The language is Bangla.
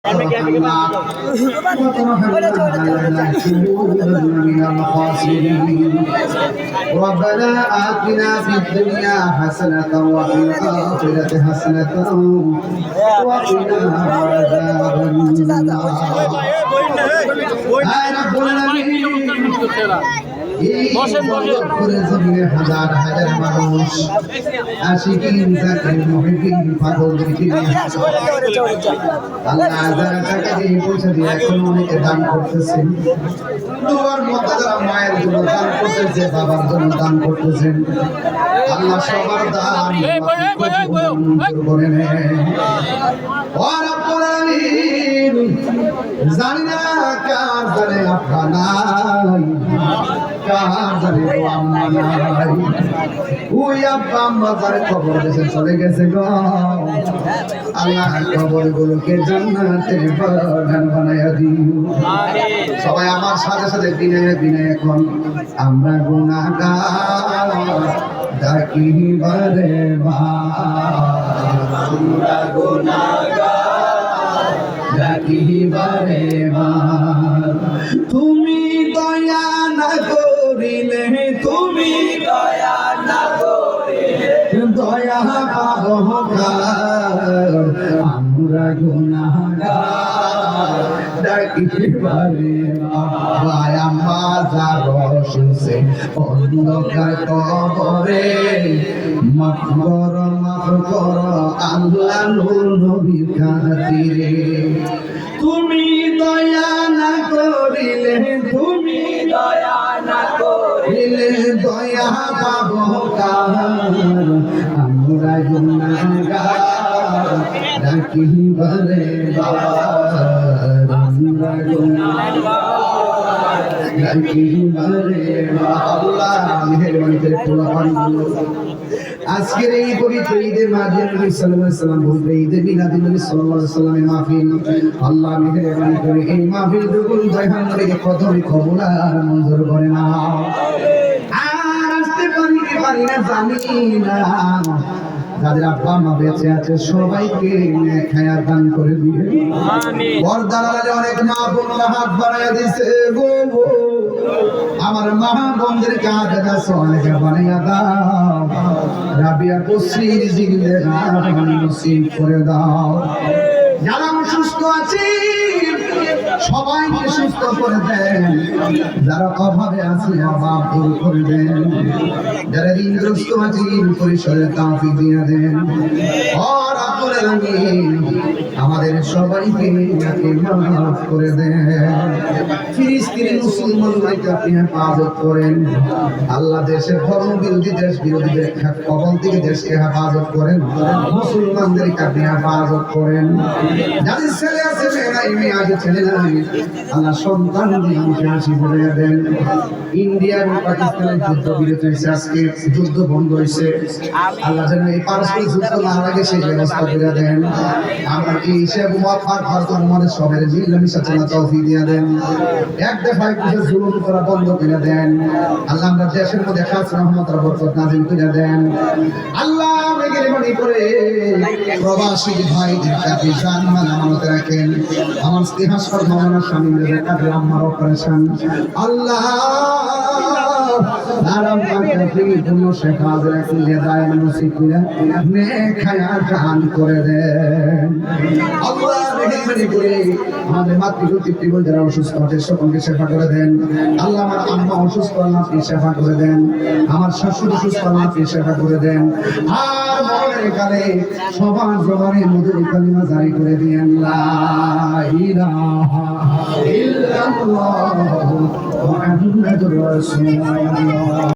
ربنا آتنا في الدنيا حسنة وفي الآخرة حسنة وقنا عذاب النار হাজার হাজার মানুষ আশিকিন জাকির মুহিবিন পাগলদেরকে আল্লাহ হাজার টাকা দিয়ে পয়সা দিয়ে এখন অনেকে দান করতেছেন। দুয়ার মধ্যে যারা মায়ের জন্য দান করতেছে, বাবার জন্য দান করতেছেন, আল্লাহ সবার দান করে নেন। জানি না কার জানে আপনা নাই, কার জানে আম্মা নাই। ওই আব্বা আম্মা যারা খবর দেশে চলে গেছে গো, আল্লাহ কবর গুলোকে জান্নাতের বাগান বানায়া দিও। সবাই আমার সাথে সাথে বিনয় বিনয় এখন আমরা গুনাহগার ডাকি বারে আমরা গুনাহগার ডাকি বারে তুমি দয়া না করিলে, তুমি দয়া না করিলে দয়া পাবো কার, আমরা গুনাহগার ডাকি বারে ভাই আম্মা যাবো শুনছে অন্ধকার কবরে, মাফ কর আল্লাহ নূর নবীর খাতিরে। তুমি দয়া না করিলে, তুমি দয়া না করিলে দয়া পাবো কার, আমরা গুনাহগার ডাকি বারে আমরা গুনাহগার ডাকি বারে। আল্লাহ মেহেরবানি করে আজকের এই পবিত্র ঈদে মাঝে নবী সাল্লাল্লাহু আলাইহি সাল্লাম বলতে ঈদে মিলাদুন নবী সাল্লাল্লাহু আলাইহি সাল্লামের মাহফিল, আল্লাহ মেহেরবানি করে এই মাহফিল দুগুণ জাহান নবীকে কদমে কবুল আর মঞ্জুর করে নাও। আর আসতে পারি না জানি না, যাদের আব্বা মা বেঁচে আছে সবাইকে খায়া দান করে দিবে। বরদালালে অনেক মা বোনরা হাত বাড়াইয়া দিছে গো, আমার মা বোনদের কাজ আছে অনেকে বানাইয়া দাও। রাবিয়া কসির জিগলে নসিব করে দাও। যারা অসুস্থ আছে সবাইকে সুস্থ করে দেন, যারা অভাবে আছে অভাব দূর করে দেন, যারা ঋণগ্রস্ত আছে ঋণ পরিশোধের তৌফিক দিয়ে দেন। আর আপনার আমাদের সবাইকে মাফ করে দেন। ফিলিস্তিনি মুসলমানদেরকে আপনি হেফাজত করেন। আল্লাহ দেশের ধর্ম বিরোধী দেশ বিরোধীদের কবল থেকে দেশকে হেফাজত করেন। মুসলমানদেরকে আপনি হেফাজত করেন। যাদের ছেলে আছে মেয়েরা মেয়ে আছে ছেলে নাই, আল্লাহ সন্তান দিয়ে মুখে হাসি ভরে দেন। ইন্ডিয়া এবং পাকিস্তানের যুদ্ধ বিরতি হয়েছে, আজকে যুদ্ধ বন্ধ হয়েছে। আল্লাহ যেন এই পারস্পরিক যুদ্ধ না লাগে সেই ব্যবস্থা করে দেন। আমরা এই হিসেবে ভারত আমাদের সবাই মিলামিশা চলা তৌফিক দিয়ে দেন। এক দফায় কিছু জুলুম করা বন্ধ করে দেন। আল্লাহ আমরা দেশের মধ্যে খাস রহমতের বরকত নাযিল করে দেন। আল্লাহ মেহেরবানি করে প্রবাসী ভাইদের কাছে জান মান আমানত রাখেন। আমার ইতিহাসর মামলার স্বামীদের কাছে আমার অপারেশন আল্লাহ আরাম পাকে জন্য শেখাজ রাখলে দায় নসিব করে নেক হায়াত দান করে দেন। আল্লাহ মেহেরবানি করে আমাদের মাতৃ যারা অসুস্থ আছে সকলকে সেবা করে দেন। আল্লাহ আমার আম্মা অসুস্থ, আল্লাহ আপনি সেবা করে দেন। আমার শাশুড়ি অসুস্থ, আল্লাহ আপনি সেবা করে দেন। আর মরণের কালে সবার জবানে মধুর কালিমা জারি করে দিয়েন, লা ইলাহা ইল্লাল্লাহ মুহাম্মাদুর রাসূলুল্লাহ।